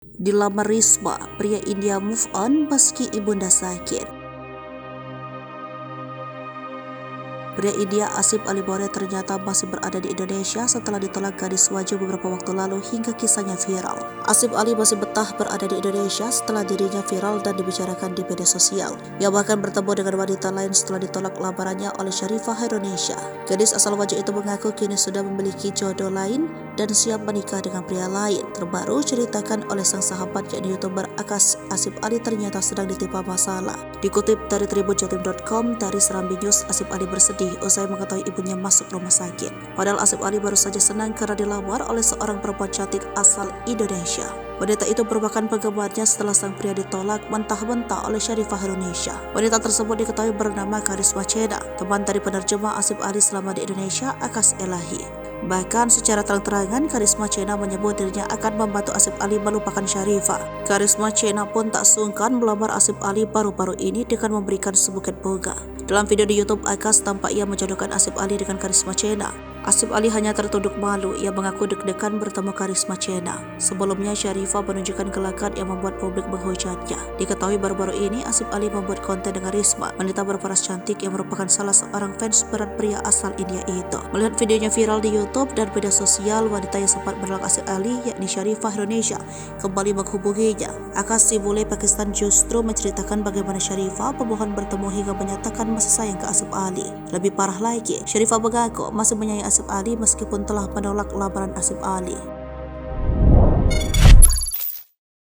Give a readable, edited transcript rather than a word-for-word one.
Dilamar Risma, pria India move on meski ibunda sakit. Pria India Asif Ali Bore ternyata masih berada di Indonesia setelah ditolak gadis Waju beberapa waktu lalu hingga kisahnya viral. Asif Ali masih betah berada di Indonesia setelah dirinya viral dan dibicarakan di media sosial. Ia bahkan bertemu dengan wanita lain setelah ditolak lamarannya oleh Sharifah Hironisha. Gadis asal Waju itu mengaku kini sudah memiliki jodoh lain dan siap menikah dengan pria lain. Terbaru ceritakan oleh sang sahabat yakni YouTuber Akas, Asif Ali ternyata sedang ditimpa masalah. Dikutip dari tribunjatim.com, dari Serambi News, Asif Ali bersedih usai mengetahui ibunya masuk rumah sakit. Padahal Asif Ali baru saja senang karena dilamar oleh seorang perempuan cantik asal Indonesia. Wanita itu merupakan penggemarnya setelah sang pria ditolak mentah-mentah oleh Sharifah Hironisha. Wanita tersebut diketahui bernama Karisma Cena, teman dari penerjemah Asif Ali selama di Indonesia, Akas Elahi. Bahkan secara terang-terangan Karisma Cena menyebut dirinya akan membantu Asif Ali melupakan Sharifah. Karisma Cena pun tak sungkan melamar Asif Ali baru-baru ini dengan memberikan sebuket bunga. Dalam video di YouTube Akas tampak ia menjodohkan Asif Ali dengan Karisma Cena. Asif Ali hanya tertunduk malu. Ia mengaku deg-degan bertemu Karisma Cena. Sebelumnya Sharifah menunjukkan gelagat yang membuat publik menghujatnya. Diketahui baru-baru ini Asif Ali membuat konten dengan Risma, wanita berparas cantik yang merupakan salah seorang fans berat pria asal India itu. Melihat videonya viral di YouTube dan media sosial, wanita yang sempat menolak Asif Ali yakni Sharifah Hironisha kembali menghubunginya. Akas si bule Pakistan justru menceritakan bagaimana Sharifah pemohon bertemu hingga menyatakan masih sayang ke Asif Ali. Lebih parah lagi, Sharifah mengaku masih menyayangi Asif Ali meskipun telah menolak lamaran Asif Ali.